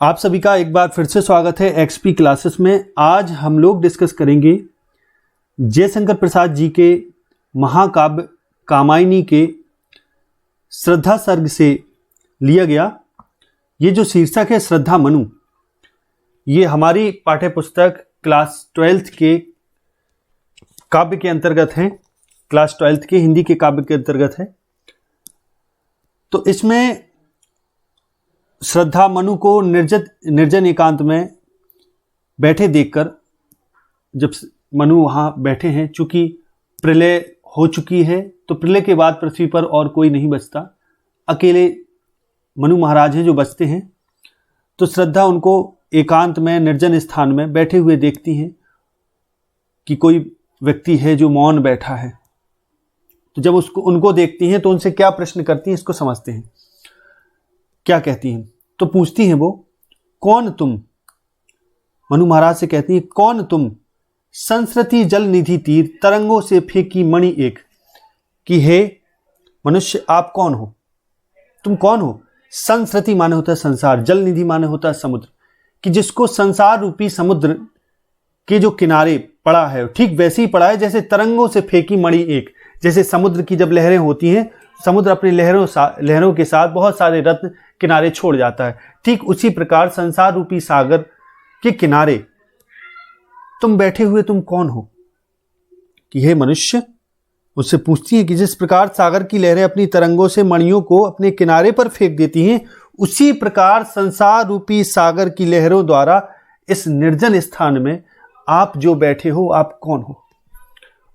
आप सभी का एक बार फिर से स्वागत है एक्सपी क्लासेस में। आज हम लोग डिस्कस करेंगे जयशंकर प्रसाद जी के महाकाव्य कामायनी के श्रद्धा सर्ग से लिया गया ये जो शीर्षक है श्रद्धा मनु, ये हमारी पाठ्य पुस्तक क्लास 12th के काव्य के अंतर्गत है, क्लास 12th के हिंदी के काव्य के अंतर्गत है। तो इसमें श्रद्धा मनु को निर्जन एकांत में बैठे देखकर, जब मनु वहां बैठे हैं, चूंकि प्रलय हो चुकी है तो प्रलय के बाद पृथ्वी पर और कोई नहीं बचता, अकेले मनु महाराज हैं जो बचते हैं। तो श्रद्धा उनको एकांत में निर्जन स्थान में बैठे हुए देखती हैं कि कोई व्यक्ति है जो मौन बैठा है। तो जब उनको देखती हैं तो उनसे क्या प्रश्न करती हैं इसको समझते हैं। क्या कहती हैं? तो पूछती हैं वो, कौन तुम? मनु महाराज से कहती हैं, कौन तुम? संस्कृति जल निधि तीर तरंगों से फेंकी मणि एक। कि हे मनुष्य, आप कौन हो? तुम कौन हो? संस्कृति माने होता है संसार, जल निधि माने होता है समुद्र, कि जिसको संसार रूपी समुद्र के जो किनारे पड़ा है ठीक वैसे ही पड़ा है जैसे तरंगों से फेंकी मणि एक। जैसे समुद्र की जब लहरें होती हैं, समुद्र अपनी लहरों के साथ बहुत सारे रत्न किनारे छोड़ जाता है, ठीक उसी प्रकार संसार रूपी सागर के किनारे तुम बैठे हुए तुम कौन हो? कि हे मनुष्य, उससे पूछती है कि जिस प्रकार सागर की लहरें अपनी तरंगों से मणियों को अपने किनारे पर फेंक देती हैं, उसी प्रकार संसार रूपी सागर की लहरों द्वारा इस निर्जन स्थान में आप जो बैठे हो, आप कौन हो?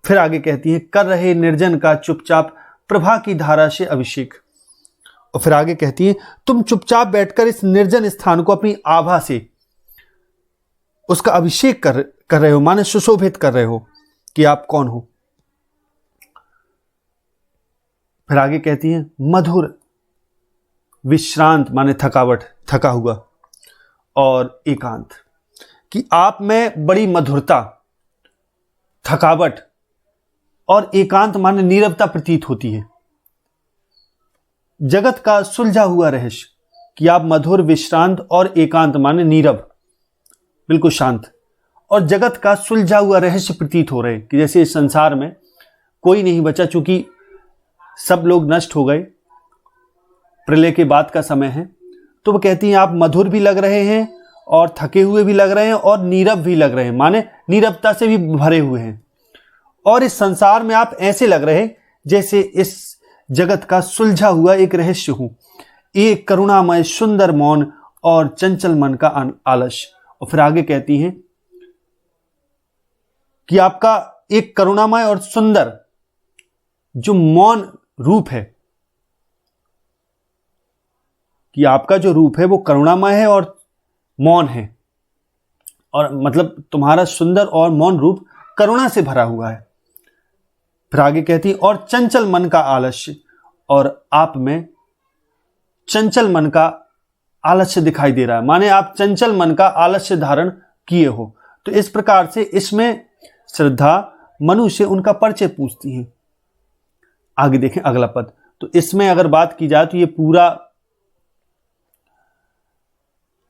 फिर आगे कहती हैं, कर रहे निर्जन का चुपचाप प्रभा की धारा से अभिषेक। और फिर आगे कहती हैं, तुम चुपचाप बैठकर इस निर्जन स्थान को अपनी आभा से उसका अभिषेक कर रहे हो, माने सुशोभित कर रहे हो कि आप कौन हो। फिर आगे कहती हैं, मधुर विश्रांत माने थकावट, थका हुआ, और एकांत, कि आप में बड़ी मधुरता, थकावट और एकांत माने नीरवता प्रतीत होती है। जगत का सुलझा हुआ रहस्य, कि आप मधुर विश्रांत और एकांत माने नीरव, बिल्कुल शांत, और जगत का सुलझा हुआ रहस्य प्रतीत हो रहे, कि जैसे इस संसार में कोई नहीं बचा, चूंकि सब लोग नष्ट हो गए, प्रलय के बाद का समय है। तो वो कहती हैं, आप मधुर भी लग रहे हैं और थके हुए भी लग रहे हैं और नीरव भी लग रहे हैं, माने नीरवता से भी भरे हुए हैं। और इस संसार में आप ऐसे लग रहे हैं जैसे इस जगत का सुलझा हुआ एक रहस्य हूं, एक करुणामय सुंदर मौन और चंचल मन का आलस्य। और फिर आगे कहती हैं कि आपका एक करुणामय और सुंदर जो मौन रूप है, कि आपका जो रूप है वो करुणामय है और मौन है, और मतलब तुम्हारा सुंदर और मौन रूप करुणा से भरा हुआ है। फिर आगे कहती है, और चंचल मन का आलस्य, और आप में चंचल मन का आलस्य दिखाई दे रहा है, माने आप चंचल मन का आलस्य धारण किए हो। तो इस प्रकार से इसमें श्रद्धा मनु से उनका परिचय पूछती हैं। आगे देखें अगला पद। तो इसमें अगर बात की जाए तो ये पूरा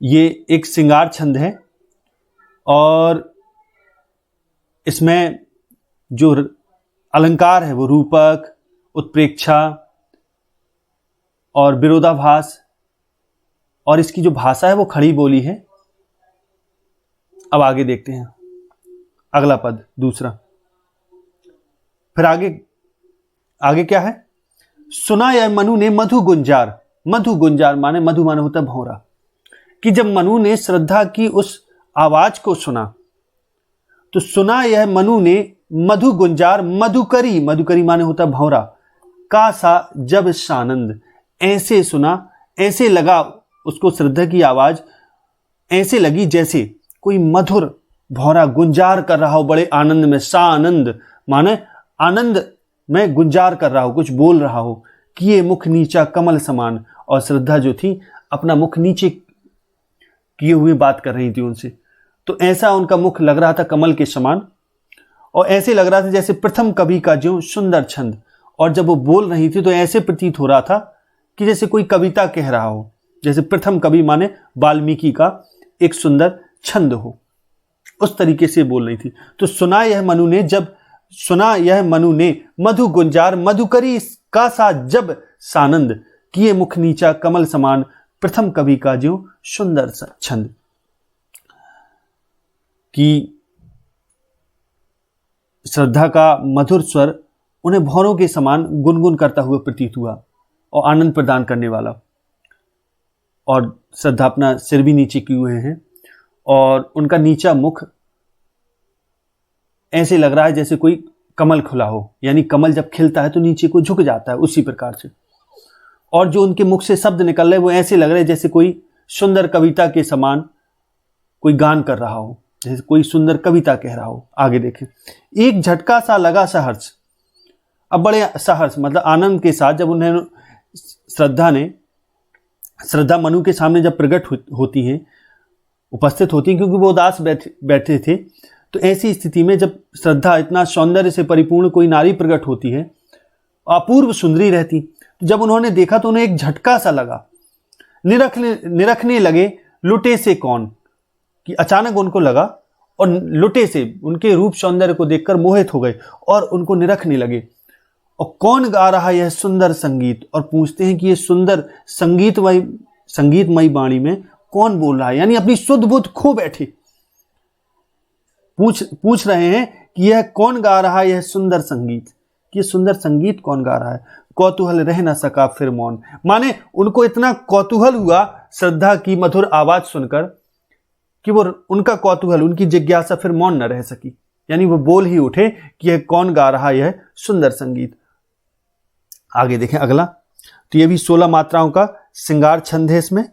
ये एक श्रृंगार छंद है, और इसमें जो अलंकार है वो रूपक, उत्प्रेक्षा और विरोधाभास, और इसकी जो भाषा है वो खड़ी बोली है। अब आगे देखते हैं अगला पद दूसरा। फिर आगे क्या है? सुना यह मनु ने मधु गुंजार। मधु गुंजार माने मधु माने होता है भौरा, कि जब मनु ने श्रद्धा की उस आवाज को सुना, तो सुना यह मनु ने मधु गुंजार मधुकरी, मधुकरी माने होता है भौरा, का सा जब सानंद, ऐसे सुना, ऐसे लगा उसको श्रद्धा की आवाज, ऐसे लगी जैसे कोई मधुर भौरा गुंजार कर रहा हो बड़े आनंद में। सा आनंद माने आनंद में गुंजार कर रहा हो, कुछ बोल रहा हो, कि ये मुख नीचा कमल समान। और श्रद्धा जो थी अपना मुख नीचे किए हुए बात कर रही थी उनसे, तो ऐसा उनका मुख लग रहा था कमल के समान, और ऐसे लग रहा था जैसे प्रथम कवि का जो सुंदर छंद। और जब वो बोल रही थी तो ऐसे प्रतीत हो रहा था कि जैसे कोई कविता कह रहा हो, जैसे प्रथम कवि माने वाल्मीकि का एक सुंदर छंद हो, उस तरीके से बोल रही थी। तो सुना यह मनु ने मधु गुंजार मधुकरी का सा जब सानंद, किए मुख नीचा कमल समान, प्रथम कवि का ज्यों सुंदर सा छंद। कि श्रद्धा का मधुर स्वर उन्हें भौरों के समान गुनगुन करता हुआ प्रतीत हुआ और आनंद प्रदान करने वाला। और श्रद्धा अपना सिर भी नीचे किए हुए हैं और उनका नीचा मुख ऐसे लग रहा है जैसे कोई कमल खुला हो, यानी कमल जब खिलता है तो नीचे को झुक जाता है, उसी प्रकार से। और जो उनके मुख से शब्द निकल रहे वो ऐसे लग रहे जैसे कोई सुंदर कविता के समान कोई गान कर रहा हो, जैसे कोई सुंदर कविता कह रहा हो। आगे देखें, एक झटका सा लगा सहर्ष। अब बड़े सहर्ष मतलब आनंद के साथ जब उन्हें श्रद्धा मनु के सामने जब प्रकट होती हैं, उपस्थित होती हैं, क्योंकि वो उदास बैठे थे, तो ऐसी स्थिति में जब श्रद्धा इतना सौंदर्य से परिपूर्ण कोई नारी प्रकट होती है, अपूर्व सुंदरी रहती, तो जब उन्होंने देखा तो उन्हें एक झटका सा लगा। निरखने लगे लुटे से कौन, कि अचानक उनको लगा और लुटे से उनके रूप सौंदर्य को देखकर मोहित हो गए और उनको निरखने लगे। और कौन गा रहा यह सुंदर संगीत, और पूछते हैं कि यह सुंदर संगीतमयी वाणी में कौन बोल रहा है, यानी अपनी शुद्ध बुद्ध खो बैठे पूछ रहे हैं कि यह कौन गा रहा है यह सुंदर संगीत, कि यह सुंदर संगीत कौन गा रहा है। कौतूहल रह न सका फिर मौन, माने उनको इतना कौतूहल हुआ श्रद्धा की मधुर आवाज सुनकर कि वो उनका कौतूहल, उनकी जिज्ञासा फिर मौन न रह सकी, यानी वो बोल ही उठे कि यह कौन गा रहा है यह सुंदर संगीत। आगे देखें अगला, तो ये भी 16 मात्राओं का श्रृंगार छंद है इसमें।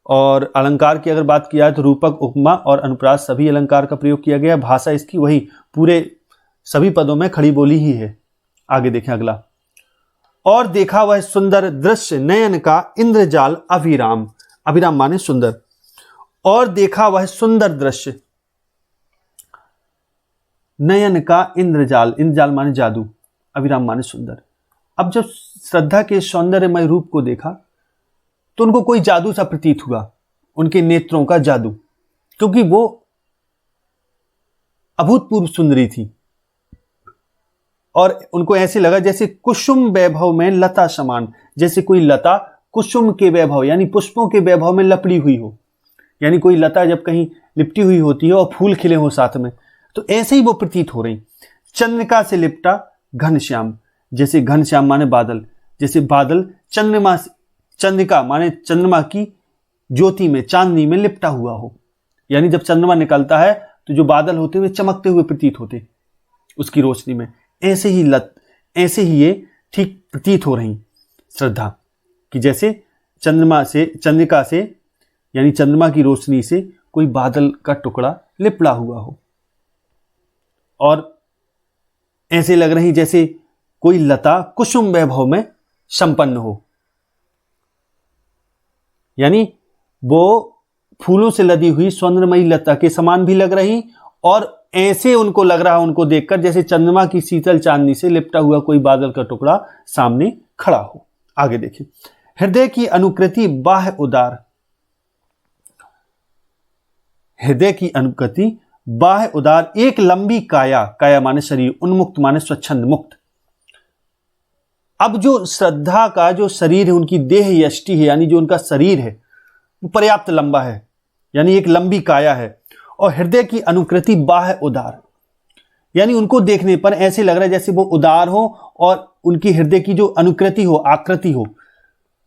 और अलंकार की अगर बात किया जाए तो रूपक, उपमा और अनुप्रास सभी अलंकार का प्रयोग किया गया। भाषा इसकी वही पूरे सभी पदों में खड़ी बोली ही है। आगे देखें अगला, और देखा वह सुंदर दृश्य नयन का इंद्रजाल अभिराम। अभिराम माने सुंदर। और देखा वह सुंदर दृश्य नयन का इंद्रजाल, इंद्रजाल माने जादू, अभिराम माने सुंदर। अब जब श्रद्धा के सौंदर्यमय रूप को देखा तो उनको कोई जादू सा प्रतीत हुआ, उनके नेत्रों का जादू, क्योंकि वो अभूतपूर्व सुंदरी थी। और उनको ऐसे लगा जैसे कुसुम वैभव में लता समान, जैसे कोई लता कुसुम के वैभव यानी पुष्पों के वैभव में लपड़ी हुई हो, यानी कोई लता जब कहीं लिपटी हुई होती है और फूल खिले हो साथ में, तो ऐसे ही वो प्रतीत हो रही। चंद्रिका से लिपटा घनश्याम, जैसे घनश्याम माने बादल, जैसे बादल चंद्रिका माने चंद्रमा की ज्योति में, चांदनी में लिपटा हुआ हो, यानी जब चंद्रमा निकलता है तो जो बादल होते हुए चमकते हुए प्रतीत होते उसकी रोशनी में, ऐसे ही ये ठीक प्रतीत हो रही श्रद्धा, कि जैसे चंद्रिका से यानी चंद्रमा की रोशनी से कोई बादल का टुकड़ा लिपटा हुआ हो, और ऐसे लग रही जैसे कोई लता कुसुम वैभव में संपन्न हो, यानी वो फूलों से लदी हुई सौंदर्यमयी लता के समान भी लग रही, और ऐसे उनको लग रहा उनको देखकर जैसे चंद्रमा की शीतल चांदनी से लिपटा हुआ कोई बादल का टुकड़ा सामने खड़ा हो। आगे देखिए, हृदय की अनुकृति बाह्य उदार, हृदय की अनुकृति बाह्य उदार, एक लंबी काया, काया माने शरीर, उन्मुक्त माने स्वच्छंद मुक्त। अब जो श्रद्धा का जो शरीर है, उनकी देह यष्टि है, यानी जो उनका शरीर है वो पर्याप्त लंबा है, यानी एक लंबी काया है। और हृदय की अनुकृति बाह्य उदार, यानी उनको देखने पर ऐसे लग रहा है जैसे वो उदार हो और उनकी हृदय की जो अनुकृति हो, आकृति हो,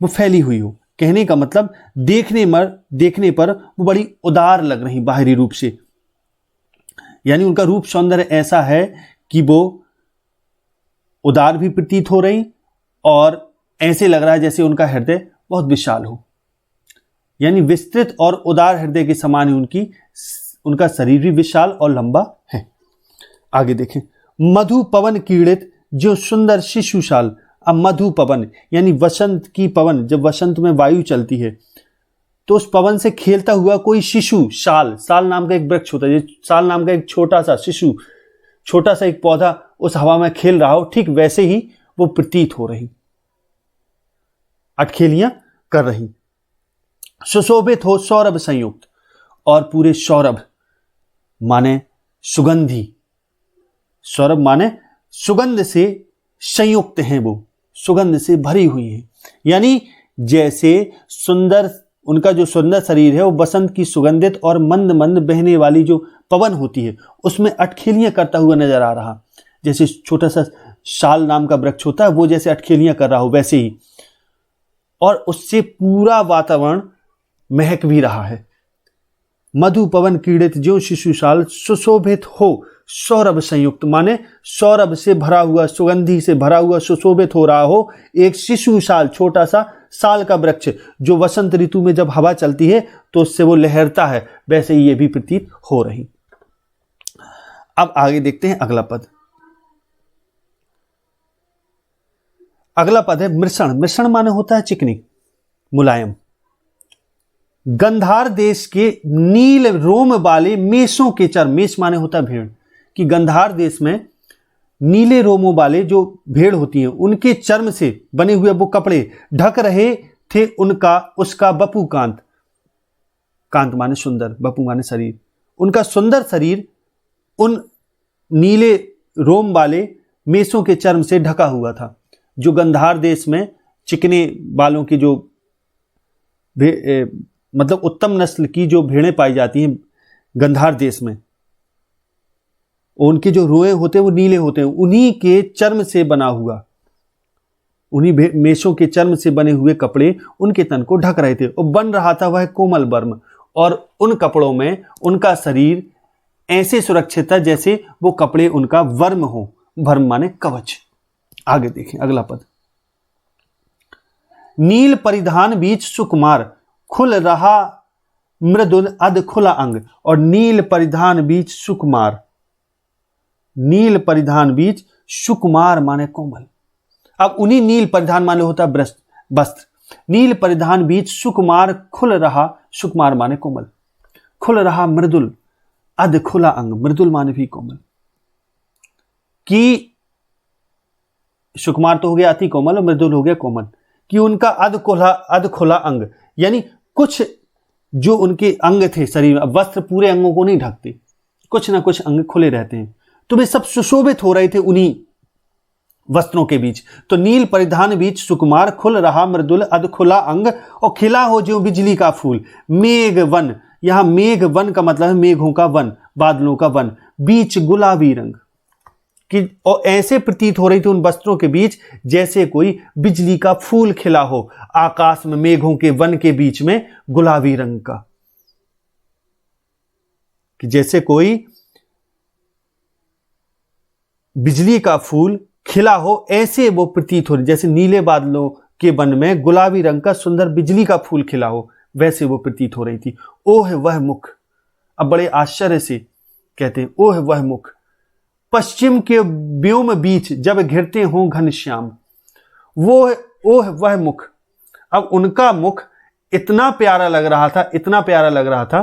वो फैली हुई हो। कहने का मतलब देखने पर वो बड़ी उदार लग रही बाहरी रूप से, यानी उनका रूप सौंदर्य ऐसा है कि वो उदार भी प्रतीत हो रही और ऐसे लग रहा है जैसे उनका हृदय बहुत विशाल हो, यानी विस्तृत और उदार हृदय के समान ही उनका शरीर भी विशाल और लंबा है। आगे देखें, मधु पवन कीड़ित जो सुंदर शिशुशाल। अब मधु पवन यानी वसंत की पवन, जब वसंत में वायु चलती है तो उस पवन से खेलता हुआ कोई शिशु, साल, साल नाम का एक वृक्ष होता है, साल नाम का एक छोटा सा शिशु, छोटा सा एक पौधा उस हवा में खेल रहा हो, ठीक वैसे ही वो प्रतीत हो रही, अटखेलियां कर रही। सुशोभित हो सौरभ संयुक्त, और पूरे सौरभ माने सुगंधी, सौरभ माने सुगंध से संयुक्त हैं, वो सुगंध से भरी हुई है। यानी जैसे सुंदर, उनका जो सुंदर शरीर है वो बसंत की सुगंधित और मंद मंद बहने वाली जो पवन होती है उसमें अटखेलियां करता हुआ नजर आ रहा। जैसे छोटा सा शाल नाम का वृक्ष होता है वो जैसे अटखेलियां कर रहा हो वैसे ही, और उससे पूरा वातावरण महक भी रहा है। मधु पवन क्रीड़ित ज्यों शिशुशाल सुशोभित हो सौरभ संयुक्त, माने सौरभ से भरा हुआ, सुगंधी से भरा हुआ, सुशोभित हो रहा हो एक शिशुशाल, छोटा सा साल का वृक्ष जो वसंत ऋतु में जब हवा चलती है तो उससे वो लहरता है, वैसे ही ये भी प्रतीत हो रही। अब आगे देखते हैं अगला पद। अगला पद है मृषण। मृषण माने होता है चिकनी, मुलायम। गंधार देश के नील रोम वाले मेषों के चर्म, मेष माने होता है भेड़, कि गंधार देश में नीले रोमों वाले जो भेड़ होती हैं उनके चर्म से बने हुए वो कपड़े ढक रहे थे उसका बपू कांत, कांत माने सुंदर, बपू माने शरीर, उनका सुंदर शरीर उन नीले रोम वाले मेषों के चर्म से ढका हुआ था। जो गंधार देश में चिकने बालों की जो मतलब उत्तम नस्ल की जो भेड़ें पाई जाती हैं गंधार देश में, उनके जो रोए होते हैं वो नीले होते हैं, उन्हीं के चर्म से बना हुआ, उन्हीं मेषों के चर्म से बने हुए कपड़े उनके तन को ढक रहे थे और बन रहा था वह कोमल वर्म, और उन कपड़ों में उनका शरीर ऐसे सुरक्षित था जैसे वो कपड़े उनका वर्म हो, वर्म माने कवच। आगे देखें अगला पद। नील परिधान बीच सुकुमार खुल रहा मृदुल अध खुला अंग, और नील परिधान बीच सुकुमार, नील परिधान बीच सुकुमार माने कोमल। अब उन्हीं नील परिधान माने होता है वस्त्र, नील परिधान बीच सुकुमार खुल रहा, सुकुमार माने कोमल, खुल रहा मृदुल अध खुला अंग, मृदुल माने भी कोमल, कि सुकुमार तो हो गया अति कोमल और मृदुल हो गया कोमल, कि उनका अध खुला अंग, यानी कुछ जो उनके अंग थे शरीर में, वस्त्र पूरे अंगों को नहीं ढकते, कुछ ना कुछ अंग खुले रहते हैं, तो वे सब सुशोभित हो रहे थे उन्हीं वस्त्रों के बीच। तो नील परिधान बीच सुकुमार खुल रहा मृदुल अध खुला अंग, और खिला हो जो बिजली का फूल, मेघ वन, यहां मेघ वन का मतलब है मेघों का वन, बादलों का वन, बीच गुलाबी रंग, कि और ऐसे प्रतीत हो रही थी उन वस्त्रों के बीच जैसे कोई बिजली का फूल खिला हो आकाश में, मेघों के वन के बीच में गुलाबी रंग का, कि जैसे कोई बिजली का फूल खिला हो, ऐसे वो प्रतीत हो रही, जैसे नीले बादलों के वन में गुलाबी रंग का सुंदर बिजली का फूल खिला हो, वैसे वो प्रतीत हो रही थी। ओह वह मुख, अब बड़े आश्चर्य से कहते हैं ओह वह मुख, पश्चिम के व्योम बीच जब घिरते हों घनश्याम, वो ओह वह मुख। अब उनका मुख इतना प्यारा लग रहा था, इतना प्यारा लग रहा था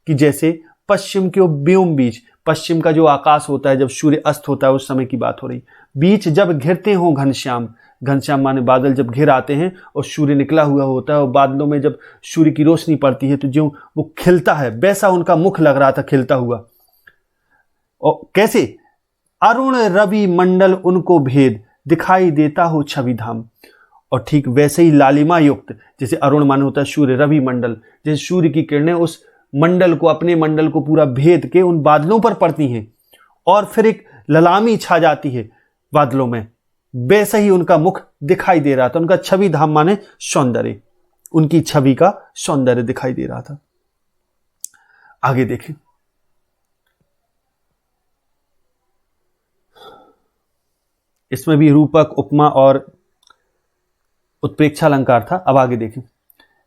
कि जैसे पश्चिम के व्योम बीच, पश्चिम का जो आकाश होता है जब सूर्य अस्त होता है उस समय की बात हो रही, बीच जब घिरते हों घनश्याम, घनश्याम माने बादल जब घिर आते हैं और सूर्य निकला हुआ होता है और बादलों में जब सूर्य की रोशनी पड़ती है तो जो वो खिलता है, वैसा उनका मुख लग रहा था खिलता हुआ। और कैसे, अरुण रवि मंडल उनको भेद दिखाई देता हो छवि धाम, और ठीक वैसे ही लालिमा युक्त, जैसे अरुण माने होता है सूर्य, रवि मंडल, जैसे सूर्य की किरणें उस मंडल को, अपने मंडल को पूरा भेद के उन बादलों पर पड़ती हैं और फिर एक ललामी छा जाती है बादलों में, वैसे ही उनका मुख दिखाई दे रहा था। उनका छवि धाम माने सौंदर्य, उनकी छवि का सौंदर्य दिखाई दे रहा था। आगे देखें, इसमें भी रूपक, उपमा और उत्प्रेक्षा अलंकार था। अब आगे देखें,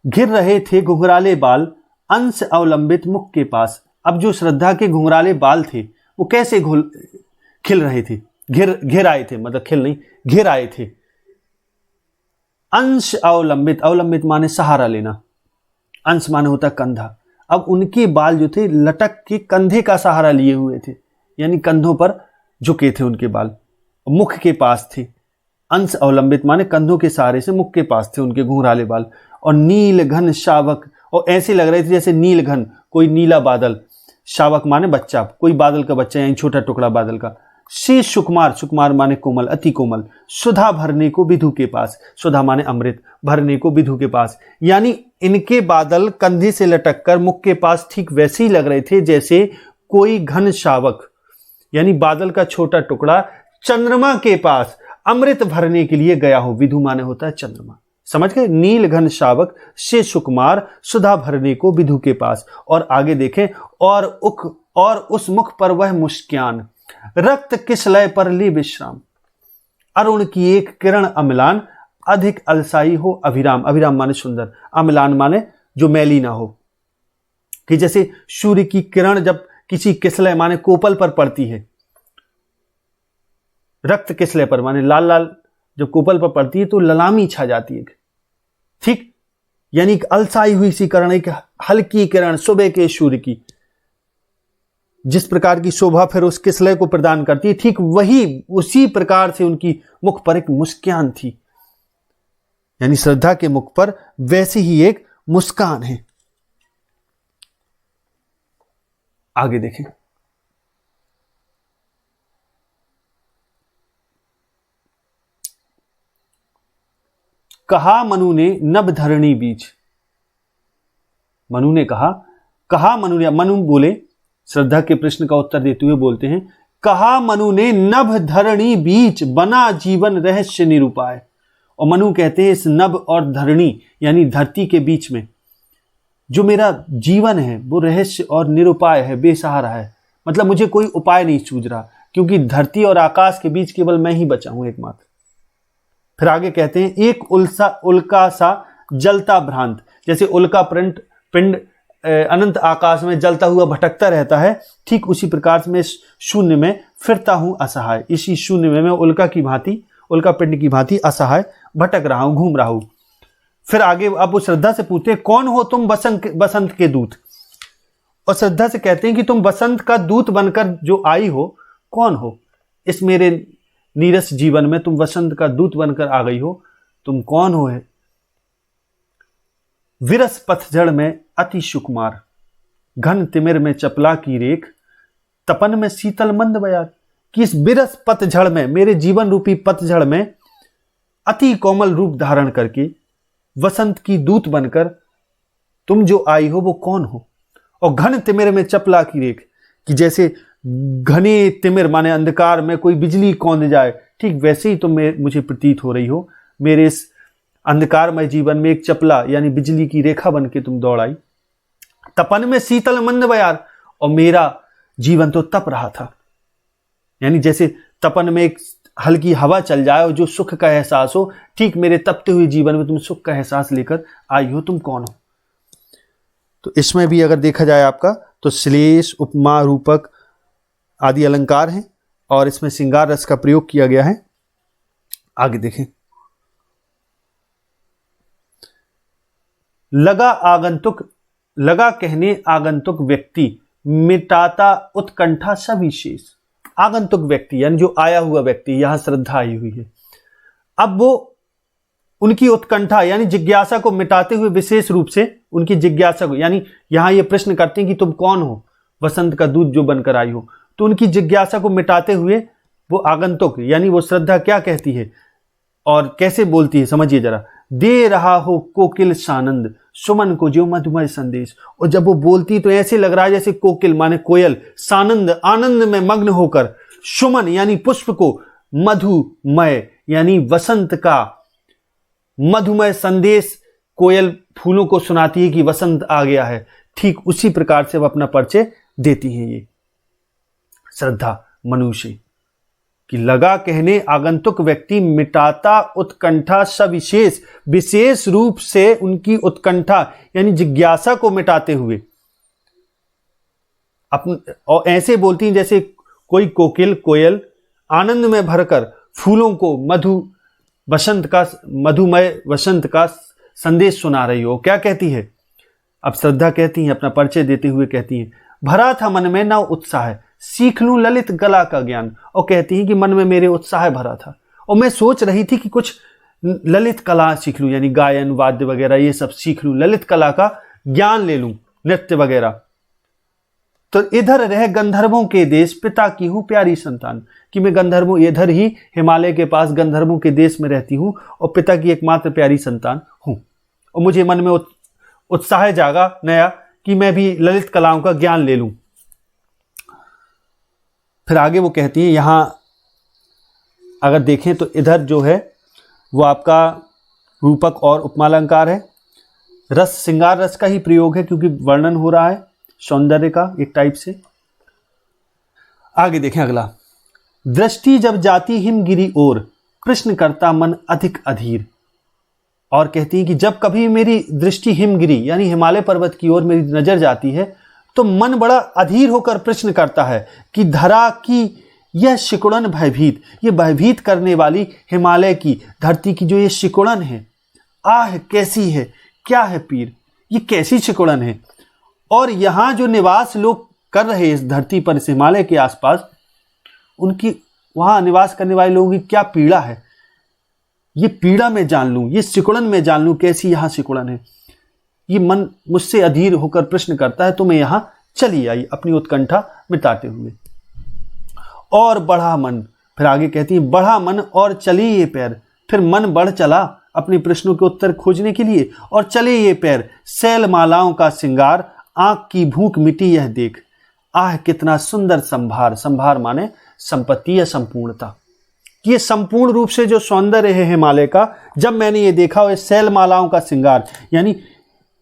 घिर रहे थे घुंघराले बाल अंश अवलंबित मुख के पास। अब जो श्रद्धा के घुंघराले बाल थे वो कैसे खिल रहे थे, घिर आए थे, मतलब खिल नहीं, घिर आए थे। अंश अवलंबित, अवलंबित माने सहारा लेना, अंश माने होता कंधा। अब उनके बाल जो थे लटक के कंधे का सहारा लिए हुए थे, यानी कंधों पर झुके थे उनके बाल, मुख के पास थे। अंश अवलंबित माने कंधों के सहारे से मुख के पास थे उनके घुंघराले बाल। और नील घन शावक, और ऐसे लग रहे थे जैसे नीलघन, कोई नीला बादल। शावक माने बच्चा, कोई बादल का बच्चा यानी छोटा टुकड़ा बादल का। शेष सुकुमार, सुकुमार माने कोमल, अति कोमल। सुधा भरने को विधु के पास, सुधा माने अमृत, भरने को विधु के पास। यानी इनके बादल कंधे से लटक कर मुख के पास ठीक वैसे ही लग रहे थे जैसे कोई घन शावक यानी बादल का छोटा टुकड़ा चंद्रमा के पास अमृत भरने के लिए गया हो। विधु माने होता है चंद्रमा, समझ गए। नील घन शावक से सुकुमार, सुधा भरने को विधु के पास। और आगे देखें, और उस मुख पर वह मुस्कान, रक्त किस लय पर ले विश्राम। अरुण की एक किरण अम्लान, अधिक अलसाई हो अभिराम। अभिराम माने सुंदर, अम्लान माने जो मैली ना हो। कि जैसे सूर्य की किरण जब किसी किसलय माने कोपल पर पड़ती है, रक्त किसलय पर माने लाल लाल जब कोपल पर पड़ती है तो ललामी छा जाती है, ठीक। यानी एक अलसाई हुई सी किरण, एक हल्की किरण सुबह के सूर्य की जिस प्रकार की शोभा फिर उस किसलय को प्रदान करती है, ठीक वही उसी प्रकार से उनकी मुख पर एक मुस्कान थी। यानी श्रद्धा के मुख पर वैसी ही एक मुस्कान है। आगे देखें, कहा मनु ने नभ धरणी बीच। मनु ने कहा मनु ने, मनु बोले, श्रद्धा के प्रश्न का उत्तर देते हुए बोलते हैं, कहा मनु ने नभ धरणी बीच, बना जीवन रहस्य निरूपाय। और मनु कहते हैं इस नभ और धरणी यानी धरती के बीच में जो मेरा जीवन है वो रहस्य और निरुपाय है, बेसहारा है। मतलब मुझे कोई उपाय नहीं सूझ रहा, क्योंकि धरती और आकाश के बीच केवल मैं ही बचा हूं एकमात्र। फिर आगे कहते हैं, एक उल्का सा जलता भ्रांत। जैसे उल्का पिंड अनंत आकाश में जलता हुआ भटकता रहता है, ठीक उसी प्रकार से मैं शून्य में फिरता हूं असहाय। इसी शून्य में मैं उल्का पिंड की भांति असहाय भटक रहा हूं, घूम रहा हूं। फिर आगे अब वो श्रद्धा से पूछते हैं, कौन हो तुम बसंत के दूत। और श्रद्धा से कहते हैं कि तुम बसंत का दूत बनकर जो आई हो, कौन हो। इस मेरे नीरस जीवन में तुम वसंत का दूत बनकर आ गई हो, तुम कौन हो है। विरस पतझड़ में अति सुकुमार, घन तिमिर में चपला की रेख, तपन में शीतल मंद बयार। कि इस विरस पतझड़ में, मेरे जीवन रूपी पतझड़ में अति कोमल रूप धारण करके वसंत की दूत बनकर तुम जो आई हो वो कौन हो। और घन तिमिर में चपला की रेख, कि जैसे घने तिमिर माने अंधकार में कोई बिजली कौंध जाए, ठीक वैसे ही तुम मुझे प्रतीत हो रही हो। मेरे इस अंधकारमय जीवन में एक चपला यानी बिजली की रेखा बन के तुम दौड़ आई। तपन में शीतल मंद बयार, और मेरा जीवन तो तप रहा था। यानी जैसे तपन में एक हल्की हवा चल जाए और जो सुख का एहसास हो, ठीक मेरे तपते हुए जीवन में तुम सुख का एहसास लेकर आई हो, तुम कौन हो। तो इसमें भी अगर देखा जाए आपका तो श्लेष, उपमा, रूपक आदि अलंकार हैं और इसमें श्रृंगार रस का प्रयोग किया गया है। आगे देखें, लगा कहने आगंतुक व्यक्ति, मिटाता उत्कंठा सविशेष। आगंतुक व्यक्ति यानी जो आया हुआ व्यक्ति, यहां श्रद्धा आई हुई है। अब वो उनकी उत्कंठा यानी जिज्ञासा को मिटाते हुए विशेष रूप से उनकी जिज्ञासा को, यानी यहां ये प्रश्न करते हैं कि तुम कौन हो, वसंत का दूत जो बनकर आई हो। तो उनकी जिज्ञासा को मिटाते हुए वो आगंतुक यानी वो श्रद्धा क्या कहती है और कैसे बोलती है, समझिए जरा। दे रहा हो कोकिल सानंद, सुमन को जो मधुमय संदेश। और जब वो बोलती तो ऐसे लग रहा है जैसे कोकिल माने कोयल, सानंद आनंद में मग्न होकर, सुमन यानी पुष्प को, मधुमय यानी वसंत का मधुमय संदेश कोयल फूलों को सुनाती है कि वसंत आ गया है। ठीक उसी प्रकार से वह अपना परिचय देती है ये श्रद्धा मनुष्य कि लगा कहने आगंतुक व्यक्ति, मिटाता उत्कंठा सविशेष, विशेष रूप से उनकी उत्कंठा यानी जिज्ञासा को मिटाते हुए और ऐसे बोलती हैं जैसे कोई कोयल आनंद में भरकर फूलों को मधुमय वसंत का संदेश सुना रही हो। क्या कहती है अब श्रद्धा, कहती है अपना परिचय देते हुए कहती है, भरा था मन में नव उत्साह, सीख लूं ललित कला का ज्ञान। और कहती हैं कि मन में मेरे उत्साह भरा था और मैं सोच रही थी कि कुछ ललित कला सीख लूं, यानी गायन वाद्य वगैरह ये सब सीख लूं, ललित कला का ज्ञान ले लूं, नृत्य वगैरह। तो इधर रह गंधर्वों के देश, पिता की हूं प्यारी संतान, कि मैं गंधर्वों, इधर ही हिमालय के पास गंधर्वों के देश में रहती हूं और पिता की एकमात्र प्यारी संतान हूं। और मुझे मन में उत्साह जागा नया कि मैं भी ललित कलाओं का ज्ञान ले लूं। फिर आगे वो कहती है, यहां अगर देखें तो इधर जो है वो आपका रूपक और उपमालंकार है। रस श्रृंगार रस का ही प्रयोग है, क्योंकि वर्णन हो रहा है सौंदर्य का एक टाइप से। आगे देखें अगला, दृष्टि जब जाती हिमगिरी ओर, प्रश्न करता मन अधिक अधीर। और कहती है कि जब कभी मेरी दृष्टि हिमगिरी यानी हिमालय पर्वत की ओर मेरी नजर जाती है तो मन बड़ा अधीर होकर प्रश्न करता है कि धरा की यह सिकुड़न भयभीत, ये भयभीत करने वाली हिमालय की धरती की जो ये सिकुड़न है, आह कैसी है, क्या है पीर, ये कैसी सिकुड़न है। और यहाँ जो निवास लोग कर रहे इस धरती पर, इस हिमालय के आसपास, उनकी वहाँ निवास करने वाले लोगों की क्या पीड़ा है, ये पीड़ा मैं जान लूँ, ये सिकुड़न मैं जान लूँ, कैसी यहाँ सिकुड़न है। ये मन मुझसे अधीर होकर प्रश्न करता है, तो मैं यहाँ चली आई अपनी उत्कंठा मिटाते हुए। और बढ़ा मन, फिर आगे कहती है, बढ़ा मन और चले ये पैर, फिर मन बढ़ चला अपने प्रश्नों के उत्तर खोजने के लिए। और चले ये पैर सैल मालाओं का श्रृंगार, आंख की भूख मिटी यह देख, आह कितना सुंदर संभार। संभार माने संपत्ति या संपूर्णता, ये संपूर्ण रूप से जो सौंदर्य है हिमालय का, जब मैंने ये देखा, और सैल मालाओं का श्रृंगार यानी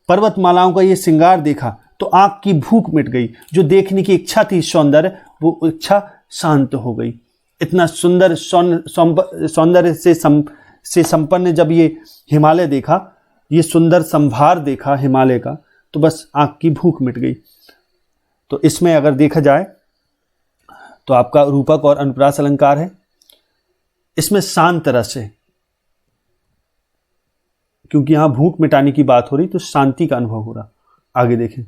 पर्वत मालाओं का ये श्रृंगार देखा, तो आंख की भूख मिट गई। जो देखने की इच्छा थी सौंदर्य, वो इच्छा शांत हो गई। इतना सुंदर सौंदर्य से संपन्न जब ये हिमालय देखा, ये सुंदर संभार देखा हिमालय का, तो बस आंख की भूख मिट गई। तो इसमें अगर देखा जाए तो आपका रूपक और अनुप्रास अलंकार है। इसमें शांत रस है, क्योंकि यहां भूख मिटाने की बात हो रही, तो शांति का अनुभव हो रहा। आगे देखें,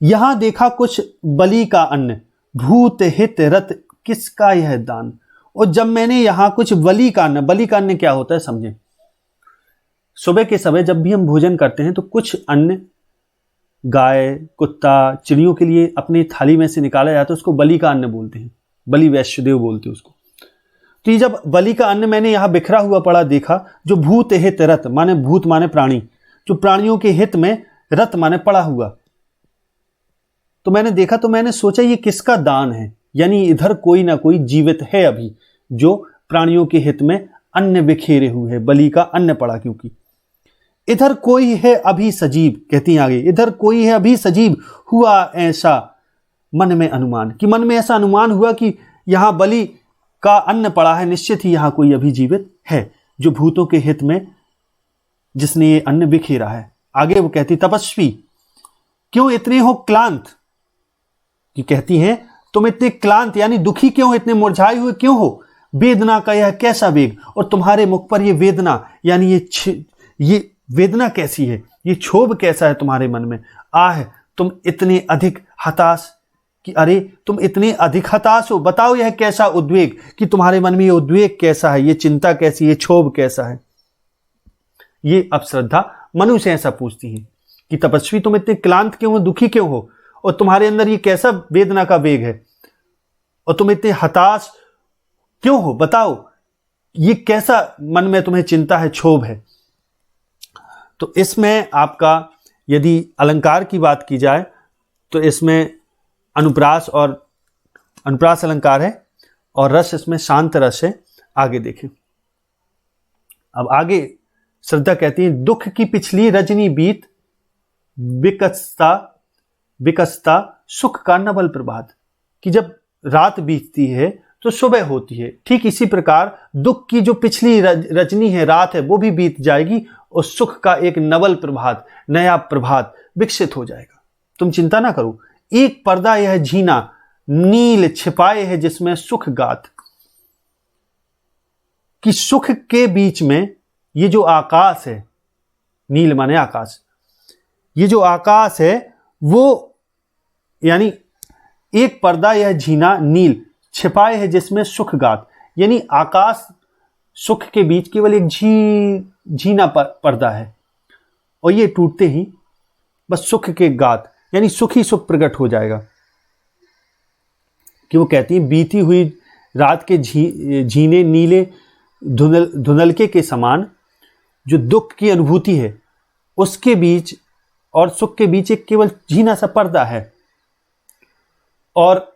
यहां देखा कुछ बलि का अन्न, भूत हित रत किसका यह दान। और जब मैंने यहां कुछ बलि का अन्न क्या होता है समझें। सुबह के समय जब भी हम भोजन करते हैं तो कुछ अन्न गाय, कुत्ता, चिड़ियों के लिए अपनी थाली में से निकाला जाता है, उसको बलि का अन्न बोलते हैं, बलि वैश्यदेव बोलते हैं उसको। तो ये जब बलि का अन्न मैंने यहां बिखरा हुआ पड़ा देखा, जो भूत हित रत माने भूत माने प्राणी, जो प्राणियों के हित में, रत माने पड़ा हुआ, तो मैंने देखा, तो मैंने सोचा ये किसका दान है। यानी इधर कोई ना कोई जीवित है अभी, जो प्राणियों के हित में अन्न बिखेरे हुए है, बलि का अन्न पड़ा। क्योंकि इधर कोई है अभी सजीव, कहती हैं आगे, इधर कोई है अभी सजीव, हुआ ऐसा मन में अनुमान, कि मन में ऐसा अनुमान हुआ कि यहां बलि का अन्न पड़ा है, निश्चित ही यहां कोई अभी जीवित है, जो भूतों के हित में जिसने ये अन्न बिखेरा है। आगे वो कहती, तपस्वी क्यों इतने हो क्लांत, कि कहती हैं तुम इतने क्लांत यानी दुखी क्यों, इतने मुरझाए हुए क्यों हो, वेदना का यह कैसा वेग, और तुम्हारे मुख पर ये वेदना यानी ये वेदना कैसी है, ये क्षोभ कैसा है तुम्हारे मन में। आह तुम इतने अधिक हताश, कि अरे तुम इतने अधिक हताश हो, बताओ यह कैसा उद्वेग, कि तुम्हारे मन में ये उद्वेग कैसा है, ये चिंता कैसी, ये क्षोभ कैसा है। ये अप्सरधा मनु से ऐसा पूछती है कि तपस्वी तुम इतने क्लांत क्यों हो, दुखी क्यों हो, और तुम्हारे अंदर ये कैसा वेदना का वेग है, और तुम इतने हताश क्यों हो, बताओ ये कैसा मन में तुम्हें चिंता है, क्षोभ है। तो इसमें आपका यदि अलंकार की बात की जाए तो इसमें अनुप्रास अलंकार है, और रस इसमें शांत रस है। आगे देखें, अब आगे श्रद्धा कहती है, दुख की पिछली रजनी बीत, विकसता सुख का नवल प्रभात, कि जब रात बीतती है तो सुबह होती है, ठीक इसी प्रकार दुख की जो पिछली रजनी है, रात है, वो भी बीत जाएगी, और सुख का एक नवल प्रभात, नया प्रभात विकसित हो जाएगा। तुम चिंता ना करो, एक पर्दा यह झीना नील छिपाए है जिसमें सुख गात, कि सुख के बीच में ये जो आकाश है, नील माने आकाश, ये जो आकाश है वो यानी एक पर्दा यह झीना नील छिपाए है जिसमें सुख गात, यानी आकाश सुख के बीच केवल एक झीना पर्दा है, और ये टूटते ही बस सुख के गात यानी सुख ही सुख प्रकट हो जाएगा। कि वो कहती है बीती हुई रात के झीने नीले धुंधलके के समान जो दुख की अनुभूति है उसके बीच और सुख के बीच एक केवल झीना सा पर्दा है, और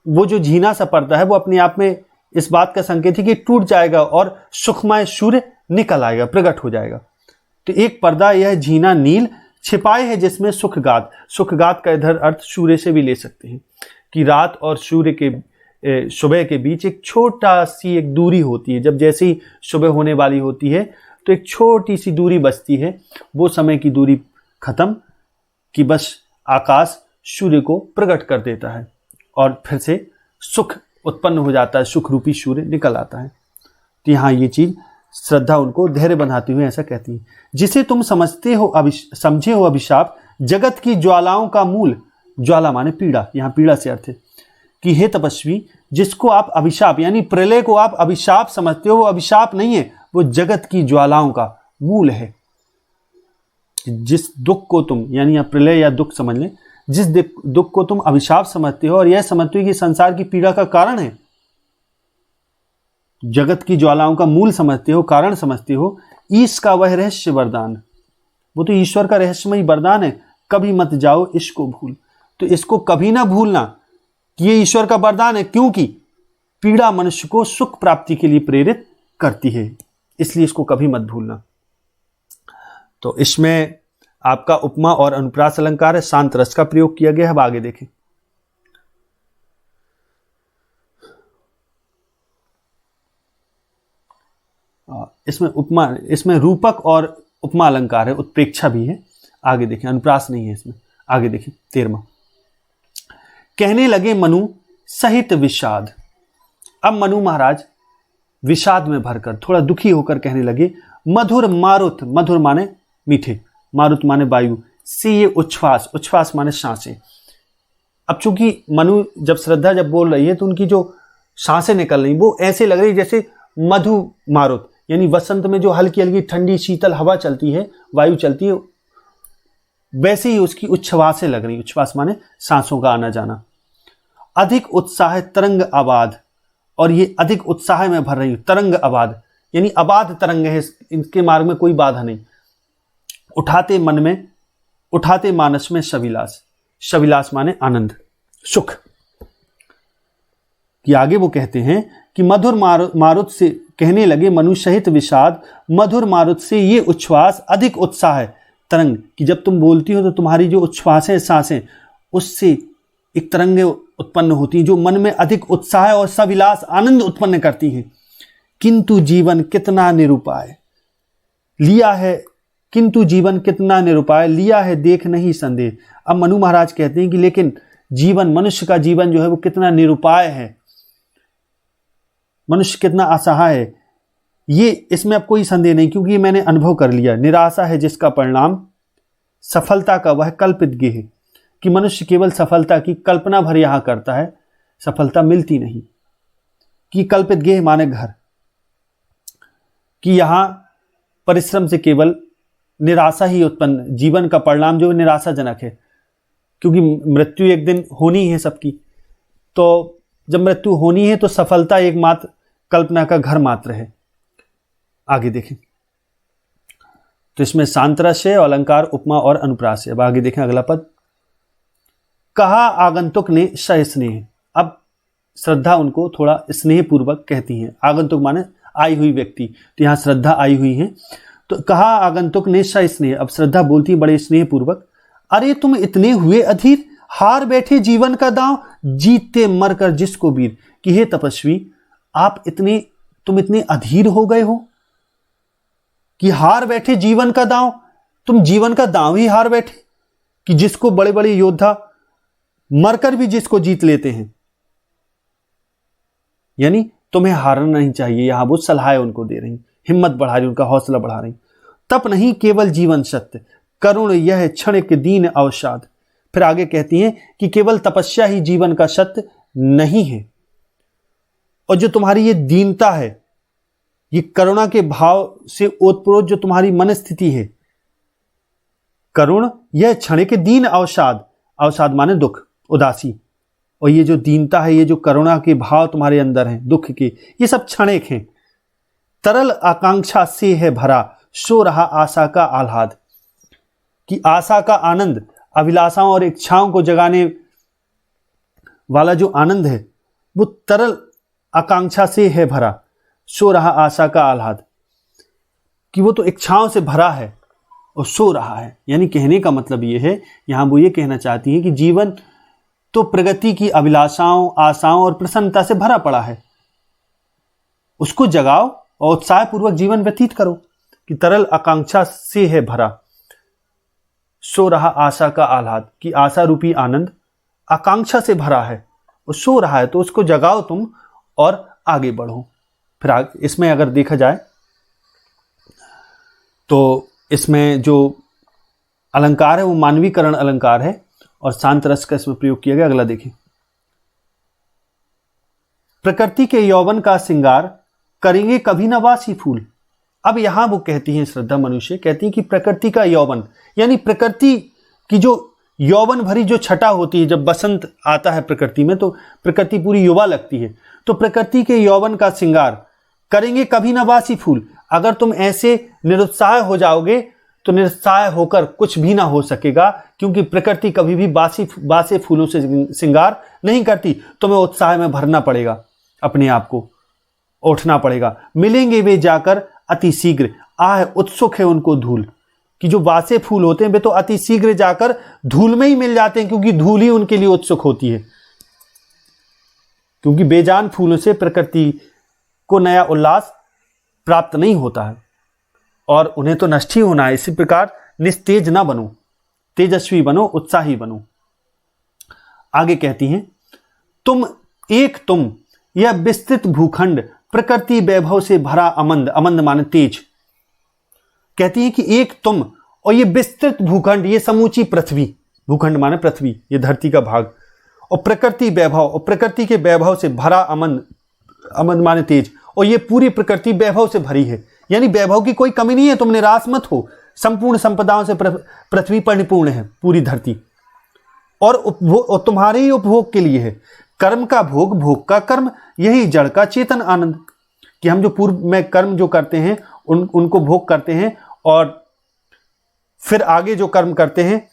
वो जो झीना सा पर्दा है वो अपने आप में इस बात का संकेत है कि टूट जाएगा और सुखमय सूर्य निकल आएगा, प्रकट हो जाएगा। तो एक पर्दा यह झीना नील छिपाए है जिसमें सुखगात, सुखगात का इधर अर्थ सूर्य से भी ले सकते हैं कि रात और सूर्य के सुबह के बीच एक छोटा सी एक दूरी होती है। जब जैसे ही सुबह होने वाली होती है तो एक छोटी सी दूरी बचती है, वो समय की दूरी खत्म कि बस आकाश सूर्य को प्रकट कर देता है और फिर से सुख उत्पन्न हो जाता है, सुख रूपी सूर्य निकल आता है। तो यहाँ ये चीज श्रद्धा उनको धैर्य बनाती हुई ऐसा कहती है, जिसे तुम समझे हो अभिशाप जगत की ज्वालाओं का मूल, ज्वाला माने पीड़ा, यहाँ पीड़ा से अर्थ है कि हे तपस्वी जिसको आप अभिशाप यानी प्रलय को आप अभिशाप समझते हो, वो अभिशाप नहीं है, वो जगत की ज्वालाओं का मूल है। जिस दुख को तुम यानी या प्रलय या दुख समझ लें, जिस दुख को तुम अभिशाप समझते हो और यह समझते हो कि संसार की पीड़ा का कारण है, जगत की ज्वालाओं का मूल समझते हो, कारण समझते हो, ईश का वह रहस्य वरदान, वो तो ईश्वर का रहस्यमय वरदान है, कभी मत जाओ इसको भूल। तो इसको कभी ना भूलना कि ये ईश्वर का वरदान है, क्योंकि पीड़ा मनुष्य को सुख प्राप्ति के लिए प्रेरित करती है, इसलिए इसको कभी मत भूलना। तो इसमें आपका उपमा और अनुप्रास अलंकार है, शांत रस का प्रयोग किया गया है। अब आगे देखें। इसमें रूपक और उपमा अलंकार है, उत्प्रेक्षा भी है। आगे देखें, अनुप्रास नहीं है इसमें। आगे देखें 13वां। कहने लगे मनु सहित विषाद। अब मनु महाराज विषाद में भरकर थोड़ा दुखी होकर कहने लगे, मधुर मारुत, मधुर माने मीठे, मारुत माने वायु, से ये उच्छ्वास, उच्छ्वास माने सांसें। अब चूंकि मनु श्रद्धा जब बोल रही है तो उनकी जो सांसें निकल रही वो ऐसे लग रही जैसे मधु मारुत यानी वसंत में जो हल्की हल्की ठंडी शीतल हवा चलती है, वायु चलती है, वैसे ही उसकी उच्छ्वासें लग रही। उच्छ्वास माने सांसों का आना जाना। अधिक उत्साह तरंग आबाद, और ये अधिक उत्साह में भर रही, तरंग आबाद यानी आबाद तरंग है, इनके मार्ग में कोई बाधा नहीं। उठाते मन में, उठाते मानस में शविलास, शविलास माने आनंद, सुख। कि आगे वो कहते हैं कि मधुर मारुत से कहने लगे मनु सहित विषाद, मधुर मारुत से ये उच्छ्वास अधिक उत्साह है तरंग, कि जब तुम बोलती हो तो तुम्हारी जो उच्छ्वास है, सांसें, उससे एक तरंगें उत्पन्न होती हैं जो मन में अधिक उत्साह और सविलास आनंद उत्पन्न करती हैं। किंतु जीवन कितना निरुपाय लिया है, किंतु जीवन कितना निरुपाय लिया है देख नहीं संदेह। अब मनु महाराज कहते हैं कि लेकिन जीवन, मनुष्य का जीवन जो है वो कितना निरुपाय है, मनुष्य कितना असहाय है, ये इसमें अब कोई संदेह नहीं, क्योंकि मैंने अनुभव कर लिया। निराशा है जिसका परिणाम सफलता का वह कल्पित गेह है, कि मनुष्य केवल सफलता की कल्पना भर यहां करता है, सफलता मिलती नहीं। कि कल्पित गेह माने घर, कि यहां परिश्रम से केवल निराशा ही उत्पन्न, जीवन का परिणाम जो निराशाजनक है, क्योंकि मृत्यु एक दिन होनी है सबकी। तो जब मृत्यु होनी है तो सफलता एकमात्र कल्पना का घर मात्र है। आगे देखें तो इसमें शांत रस है, अलंकार, उपमा और अनुप्रास है। अब आगे देखें अगला पद। कहा आगंतुक ने सस्नेह। अब श्रद्धा उनको थोड़ा स्नेह पूर्वक कहती हैं। आगंतुक माने आई हुई व्यक्ति, तो यहां श्रद्धा आई हुई है। तो कहा आगंतुक ने सस्नेह, अब श्रद्धा बोलती है बड़े स्नेह पूर्वक, अरे तुम इतने हुए अधीर, हार बैठे जीवन का दांव, जीतते मरकर जिसको वीर। कि हे तपस्वी, तुम इतने अधीर हो गए हो कि हार बैठे जीवन का दांव, तुम जीवन का दांव ही हार बैठे, कि जिसको बड़े बड़े योद्धा मरकर भी जिसको जीत लेते हैं, यानी तुम्हें हारना नहीं चाहिए। यहां वो सलाह उनको दे रही, हिम्मत बढ़ा रही, उनका हौसला बढ़ा रही। तप नहीं केवल जीवन सत्य, करुण यह क्षणिक दीन अवसाद। फिर आगे कहती हैं कि केवल तपस्या ही जीवन का सत्य नहीं है, और जो तुम्हारी ये दीनता है, ये करुणा के भाव से ओतप्रोत जो तुम्हारी मन स्थिति है, करुण यह क्षणिक दीन अवसाद, अवसाद माने दुख, उदासी, और ये जो दीनता है, ये जो करुणा के भाव तुम्हारे अंदर हैं, दुख के, ये सब क्षणिक हैं। तरल आकांक्षा से है भरा, सो रहा आशा का आह्लाद, कि आशा का आनंद, अभिलाषाओं और इच्छाओं को जगाने वाला जो आनंद है वो तरल आकांक्षा से है भरा, सो रहा आशा का आह्लाद, कि वो तो इच्छाओं से भरा है और सो रहा है। यानी कहने का मतलब ये है, यहां वो ये कहना चाहती है कि जीवन तो प्रगति की अभिलाषाओं, आशाओं और प्रसन्नता से भरा पड़ा है, उसको जगाओ और उत्साहपूर्वक जीवन व्यतीत करो। कि तरल आकांक्षा से है भरा, सो रहा आशा का आह्लाद, कि आशा रूपी आनंद आकांक्षा से भरा है और सो रहा है, तो उसको जगाओ तुम और आगे बढ़ो। फिर इसमें अगर देखा जाए तो इसमें जो अलंकार है वो मानवीकरण अलंकार है और शांत रस का इसमें प्रयोग किया गया। अगला देखिए, प्रकृति के यौवन का श्रृंगार करेंगे कभी न वासी फूल। अब यहां वो कहती हैं श्रद्धा मनुष्य, कहती हैं कि प्रकृति का यौवन, यानी प्रकृति की जो यौवन भरी जो छटा होती है, जब बसंत आता है प्रकृति में तो प्रकृति पूरी युवा लगती है, तो प्रकृति के यौवन का श्रृंगार करेंगे कभी न वासी फूल। अगर तुम ऐसे निरुत्साह हो जाओगे तो निरुत्साह होकर कुछ भी ना हो सकेगा, क्योंकि प्रकृति कभी भी बासे फूलों से श्रृंगार नहीं करती। तुम्हें उत्साह में भरना पड़ेगा, अपने आप को उठना पड़ेगा। मिलेंगे वे जाकर अति शीघ्र, आह उत्सुक है उनको धूल, कि जो बासे फूल होते हैं वे तो अति शीघ्र जाकर धूल में ही मिल जाते हैं, क्योंकि धूल ही उनके लिए उत्सुक होती है। क्योंकि बेजान फूलों से प्रकृति को नया उल्लास प्राप्त नहीं होता है और उन्हें तो नष्ट ही होना है। इसी प्रकार निस्तेज ना बनो, तेजस्वी बनो, उत्साही बनो। आगे कहती हैं, तुम यह विस्तृत भूखंड प्रकृति वैभव से भरा अमंद, अमंद माने तेज। कहती है कि एक तुम और ये विस्तृत भूखंड, ये समूची पृथ्वी, भूखंड माने पृथ्वी, ये धरती का भाग, और प्रकृति वैभव, और प्रकृति के वैभव से भरा अमंद, अमंद माने तेज, और ये पूरी प्रकृति वैभव से भरी है। यानी वैभव की कोई कमी नहीं है, तुम निराश मत हो, संपूर्ण संपदाओं से पृथ्वी पर निपूर्ण है पूरी धरती, और तुम्हारे ही उपभोग के लिए है। कर्म का भोग, भोग का कर्म, यही जड़ का चेतन आनंद, कि हम जो पूर्व में कर्म जो करते हैं उनको भोग करते हैं और फिर आगे जो कर्म करते हैं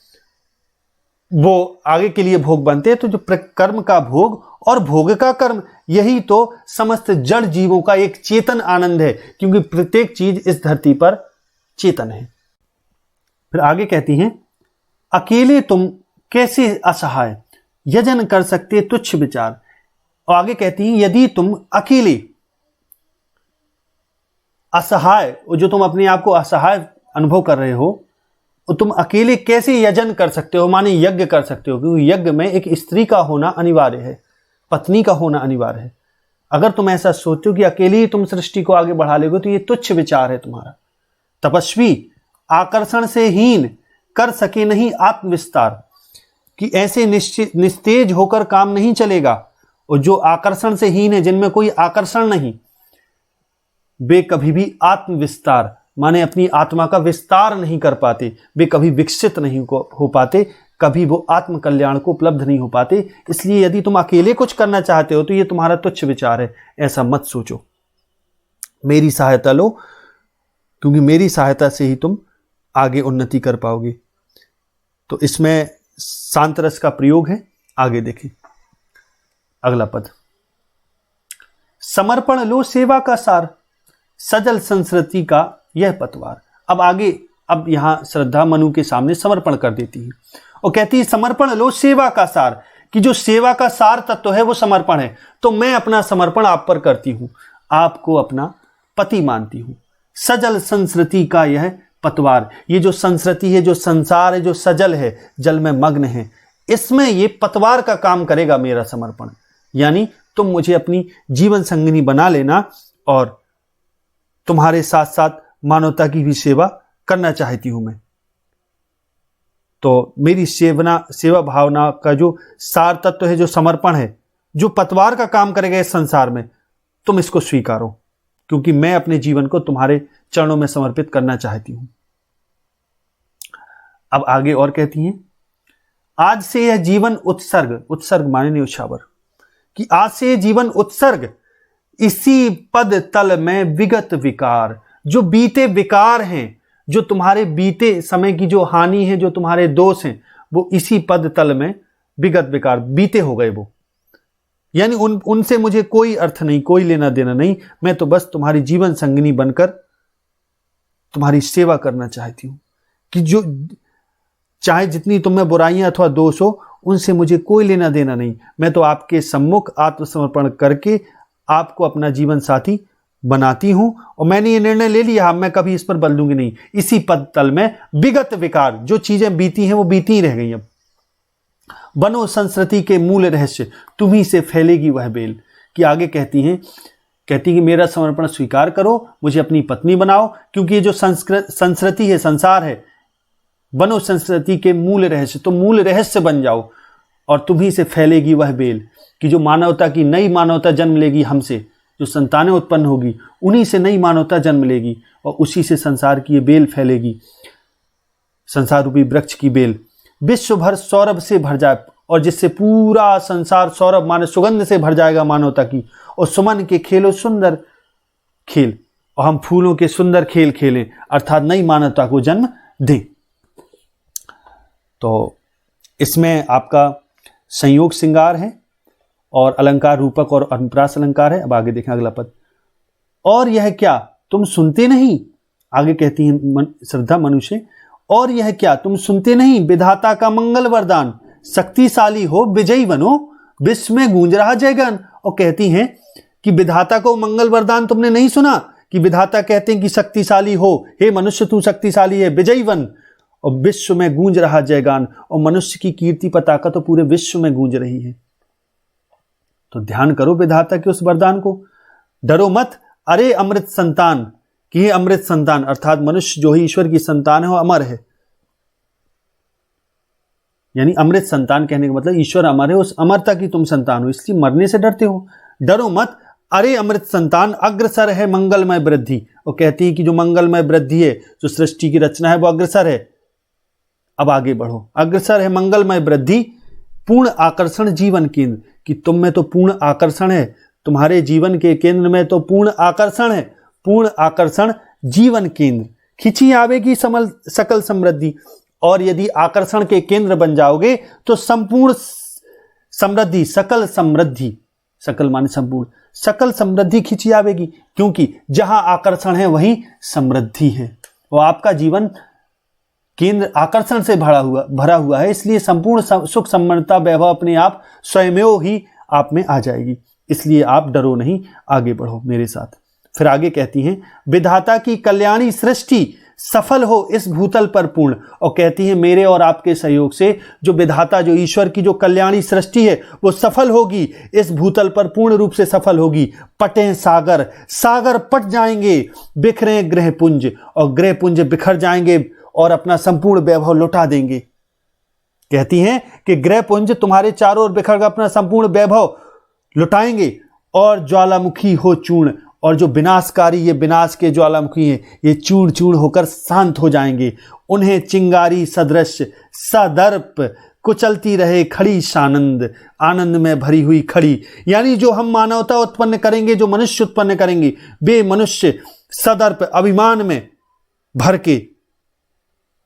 वो आगे के लिए भोग बनते हैं। तो जो कर्म का भोग और भोग का कर्म, यही तो समस्त जड़ जीवों का एक चेतन आनंद है, क्योंकि प्रत्येक चीज इस धरती पर चेतन है। फिर आगे कहती हैं, अकेले तुम कैसे असहाय यजन कर सकते तुच्छ विचार। और आगे कहती हैं, यदि तुम अकेले असहाय, जो तुम अपने आप को असहाय अनुभव कर रहे हो, तो तुम अकेले कैसे यजन कर सकते हो, माने यज्ञ कर सकते हो, क्योंकि यज्ञ में एक स्त्री का होना अनिवार्य है, पत्नी का होना अनिवार्य है। अगर तुम ऐसा सोचते हो कि अकेले ही तुम सृष्टि को आगे बढ़ा लोगे, तो ये तुच्छ विचार है तुम्हारा। तपस्वी आकर्षण से हीन कर सके नहीं आत्मविस्तार, कि ऐसे निस्तेज होकर काम नहीं चलेगा, और जो आकर्षण से हीन है, जिनमें कोई आकर्षण नहीं, वे कभी भी आत्मविस्तार माने अपनी आत्मा का विस्तार नहीं कर पाते, वे कभी विकसित नहीं हो पाते, कभी वो आत्म कल्याण को उपलब्ध नहीं हो पाते। इसलिए यदि तुम अकेले कुछ करना चाहते हो तो ये तुम्हारा तुच्छ विचार है, ऐसा मत सोचो। मेरी सहायता लो, क्योंकि मेरी सहायता से ही तुम आगे उन्नति कर पाओगे। तो इसमें शांत रस का प्रयोग है। आगे देखें अगला पद, समर्पण लो सेवा का सार, सजल संस्कृति का यह पतवार। अब आगे, अब यहां श्रद्धा मनु के सामने समर्पण कर देती है और कहती है, समर्पण लो सेवा का सार, कि जो सेवा का सार तत्व है वो समर्पण है। तो मैं अपना समर्पण आप पर करती हूं, आपको अपना पति मानती हूं। सजल संस्कृति का यह पतवार, ये जो संस्कृति है, जो संसार है, जो सजल है, जल में मग्न है, इसमें ये पतवार का काम करेगा मेरा समर्पण। यानी तुम मुझे अपनी जीवन संगिनी बना लेना और तुम्हारे साथ साथ मानवता की भी सेवा करना चाहती हूं मैं। तो मेरी सेवा भावना का जो सार तत्व है, जो समर्पण है, जो पतवार का काम करेगा इस संसार में, तुम इसको स्वीकारो, क्योंकि मैं अपने जीवन को तुम्हारे चरणों में समर्पित करना चाहती हूं। अब आगे और कहती हैं, आज से यह जीवन उत्सर्ग, उत्सर्ग माने न्यौछावर, कि आज से यह जीवन उत्सर्ग इसी पद तल में विगत विकार, जो बीते विकार हैं, जो तुम्हारे बीते समय की जो हानि है, जो तुम्हारे दोष हैं, वो इसी पद तल में विगत विकार, बीते हो गए वो, यानी उनसे मुझे कोई अर्थ नहीं, कोई लेना देना नहीं, मैं तो बस तुम्हारी जीवन संगिनी बनकर तुम्हारी सेवा करना चाहती हूं, कि जो चाहे जितनी तुम में बुराइयां अथवा दोष हो, उनसे मुझे कोई लेना देना नहीं, मैं तो आपके सम्मुख आत्मसमर्पण करके आपको अपना जीवन साथी बनाती हूं, और मैंने ये निर्णय ले लिया, मैं कभी इस पर बदलूंगी नहीं। इसी पद तल में विगत विकार, जो चीजें बीती हैं वो बीती ही रह गई। अब बनो संस्कृति के मूल रहस्य, तुम्ही से फैलेगी वह बेल, कि आगे कहती हैं कि मेरा समर्पण स्वीकार करो, मुझे अपनी पत्नी बनाओ, क्योंकि ये जो संस्कृति है, संसार है, बनो संस्कृति के मूल रहस्य, तो मूल रहस्य बन जाओ, और तुम्ही से फैलेगी वह बेल, कि जो मानवता की नई मानवता जन्म लेगी हमसे, जो संतानें उत्पन्न होगी, उन्हीं से नई मानवता जन्म लेगी, और उसी से संसार की ये बेल फैलेगी, संसार रूपी वृक्ष की बेल, विश्व भर सौरभ से भर जाए, और जिससे पूरा संसार सौरभ माने सुगंध से भर जाएगा मानवता की, और सुमन के खेलो सुंदर खेल, और हम फूलों के सुंदर खेल खेलें, अर्थात नई मानवता को जन्म दें। तो इसमें आपका संयोग श्रृंगार है, और अलंकार रूपक और अनुप्रास अलंकार है। अब आगे देखें अगला पद, और यह क्या तुम सुनते नहीं, आगे कहती हैं श्रद्धा मनुष्य, और यह क्या तुम सुनते नहीं, विधाता का मंगल वरदान, शक्तिशाली हो विजयी बनो, विश्व में गूंज रहा जयगान। और कहती हैं कि विधाता को मंगल वरदान तुमने नहीं सुना, कि विधाता कहते हैं कि शक्तिशाली हो, हे मनुष्य तू शक्तिशाली है, विजयी बन, और विश्व में गूंज रहा जयगान, और मनुष्य की कीर्ति पताका तो पूरे विश्व में गूंज रही है। तो ध्यान करो विधाता के उस वरदान को, डरो मत अरे अमृत संतान, कि हे अमृत संतान, अर्थात मनुष्य जो ही ईश्वर की संतान है वो अमर है, यानी अमृत संतान कहने का मतलब ईश्वर अमर है, उस अमरता की तुम संतान हो, इसलिए मरने से डरते हो। डरो मत अरे अमृत संतान, अग्रसर है मंगलमय वृद्धि, और कहती है कि जो मंगलमय वृद्धि है, जो सृष्टि की रचना है, वो अग्रसर है। अब आगे बढ़ो, अग्रसर है मंगलमय वृद्धि, पूर्ण आकर्षण जीवन केंद्र, कि तुम में तो पूर्ण आकर्षण है, तुम्हारे जीवन के केंद्र में तो पूर्ण आकर्षण है, पूर्ण आकर्षण जीवन केंद्र, खिंची आवेगी सकल समृद्धि, और यदि आकर्षण के केंद्र बन जाओगे तो संपूर्ण समृद्धि, सकल समृद्धि, सकल माने संपूर्ण, सकल समृद्धि खिंची आवेगी, क्योंकि जहां आकर्षण है वहीं समृद्धि है, वो आपका जीवन केंद्र आकर्षण से भरा हुआ है, इसलिए संपूर्ण सुख समृद्धता वैभव अपने आप स्वयमेव ही आप में आ जाएगी। इसलिए आप डरो नहीं, आगे बढ़ो मेरे साथ। फिर आगे कहती हैं, विधाता की कल्याणी सृष्टि सफल हो इस भूतल पर पूर्ण, और कहती है मेरे और आपके सहयोग से जो विधाता, जो ईश्वर की जो कल्याणी सृष्टि है, वो सफल होगी, इस भूतल पर पूर्ण रूप से सफल होगी। पटें सागर, सागर पट जाएंगे, बिखरे ग्रहपुंज, और ग्रहपुंज बिखर जाएंगे और अपना संपूर्ण वैभव लुटा देंगे। कहती हैं कि ग्रहपुंज तुम्हारे चारों ओर बिखर कर अपना संपूर्ण वैभव लुटाएंगे, और ज्वालामुखी हो चूर्ण, और जो विनाशकारी ये विनाश के ज्वालामुखी हैं, ये चूर्ण चूर्ण होकर शांत हो जाएंगे। उन्हें चिंगारी सदृश सदर्प कुचलती रहे खड़ी सानंद, आनंद में भरी हुई खड़ी, यानी जो हम मानवता उत्पन्न करेंगे, जो मनुष्य उत्पन्न करेंगे, वे मनुष्य सदर्प अभिमान में भर के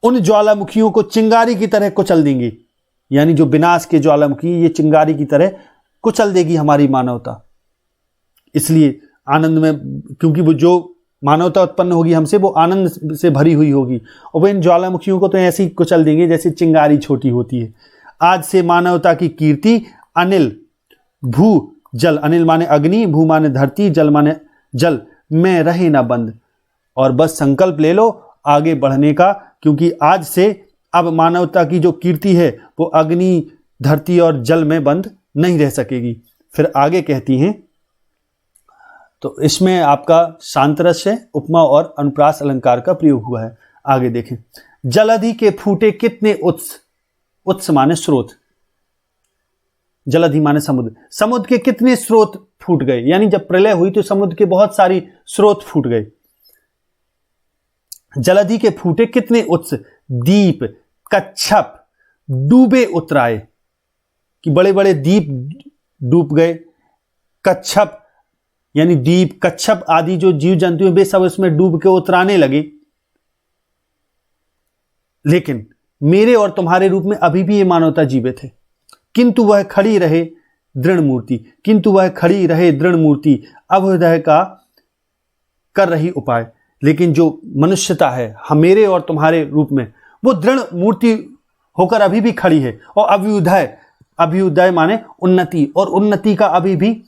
उन ज्वालामुखियों को चिंगारी की तरह कुचल देंगे, यानी जो विनाश के ज्वालामुखी ये चिंगारी की तरह कुचल देगी हमारी मानवता। इसलिए आनंद में, क्योंकि वो जो मानवता उत्पन्न होगी हमसे, वो आनंद से भरी हुई होगी, और वो इन ज्वालामुखियों को तो ऐसे ही कुचल देंगे जैसे चिंगारी छोटी होती है। आज से मानवता की कीर्ति अनिल भू जल, अनिल माने अग्नि, भू माने धरती, जल माने जल, में रहे ना बंद। और बस संकल्प ले लो आगे बढ़ने का, क्योंकि आज से अब मानवता की जो कीर्ति है वो अग्नि, धरती और जल में बंद नहीं रह सकेगी। फिर आगे कहती हैं, तो इसमें आपका शांतरस है, उपमा और अनुप्रास अलंकार का प्रयोग हुआ है। आगे देखें, जलधि के फूटे कितने उत्स, उत्स माने स्रोत, जलधि माने समुद्र, समुद्र के कितने स्रोत फूट गए, यानी जब प्रलय हुई तो समुद्र के बहुत सारी स्रोत फूट गए। जलधि के फूटे कितने उत्स, दीप कच्छप डूबे उतराए, कि बड़े बड़े द्वीप डूब गए। कच्छप यानी द्वीप, कच्छप आदि जो जीव जंतु हैं वे सब उसमें डूब के उतराने लगे, लेकिन मेरे और तुम्हारे रूप में अभी भी ये मानवता जीवित है। किंतु वह खड़ी रहे दृढ़ मूर्ति, किंतु वह खड़ी रहे दृढ़ मूर्ति, अभ्युदय का कर रही उपाय। लेकिन जो मनुष्यता है हम मेरे और तुम्हारे रूप में, वो दृढ़ मूर्ति होकर अभी भी खड़ी है। और अभ्युदय, अभ्युदय माने उन्नति, और उन्नति का अभी भी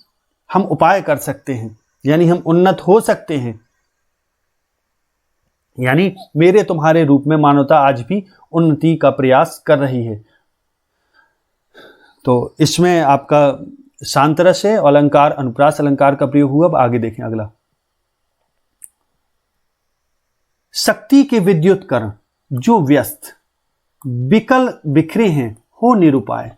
हम उपाय कर सकते हैं, यानी हम उन्नत हो सकते हैं। यानी मेरे तुम्हारे रूप में मानवता आज भी उन्नति का प्रयास कर रही है। तो इसमें आपका शांतरस है, अलंकार अनुप्रास अलंकार का प्रयोग हुआ। अब आगे देखें अगला। शक्ति के विद्युत करण जो व्यस्त विकल बिखरे हैं हो निरुपाय,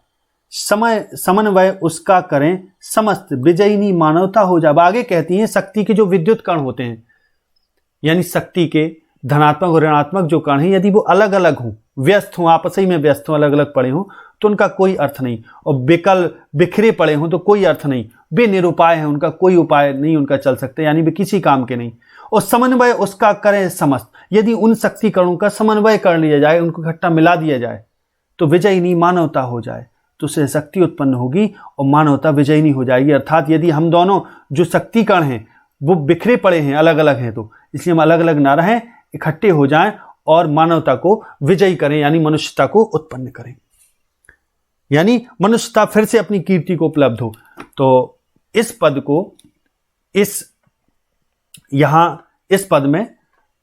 समय समन्वय उसका करें समस्त विजयिनी मानवता हो जाए। आगे कहती हैं शक्ति के जो विद्युत कण होते हैं, यानी शक्ति के धनात्मक और ऋणात्मक जो कण हैं, यदि वो अलग अलग हों, व्यस्त हों, आपस ही में व्यस्त हों, अलग अलग पड़े हों, तो उनका कोई अर्थ नहीं। और विकल बिखरे पड़े हों तो कोई अर्थ नहीं। वे निरुपाय हैं, उनका कोई उपाय नहीं उनका चल सकते, यानी वे किसी काम के नहीं। और समन्वय उसका करें समस्त, यदि उन शक्ति कणों का समन्वय कर लिया जाए, उनको इकट्ठा मिला दिया जाए, तो विजयिनी मानवता हो जाए, तो उससे शक्ति उत्पन्न होगी और मानवता विजयिनी हो जाएगी। अर्थात यदि हम दोनों जो शक्ति कण हैं वो बिखरे पड़े हैं, अलग अलग हैं, तो इसलिए हम अलग अलग ना रहें, इकट्ठे हो जाएं और मानवता को विजयी करें, यानी मनुष्यता को उत्पन्न करें, यानी मनुष्यता फिर से अपनी कीर्ति को उपलब्ध हो। तो इस पद को इस पद में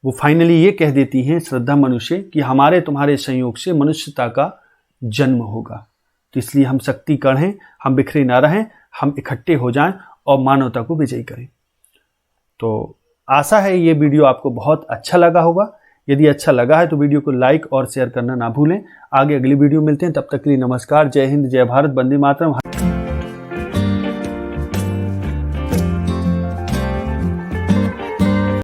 वो फाइनली ये कह देती हैं श्रद्धा मनुष्य कि हमारे तुम्हारे संयोग से मनुष्यता का जन्म होगा। तो इसलिए हम शक्ति कण हैं, हम बिखरे ना रहें, हम इकट्ठे हो जाएं और मानवता को विजयी करें। तो आशा है ये वीडियो आपको बहुत अच्छा लगा होगा। यदि अच्छा लगा है तो वीडियो को लाइक और शेयर करना ना भूलें। आगे अगली वीडियो मिलते हैं, तब तक के लिए नमस्कार, जय हिंद, जय भारत, वंदे मातरम।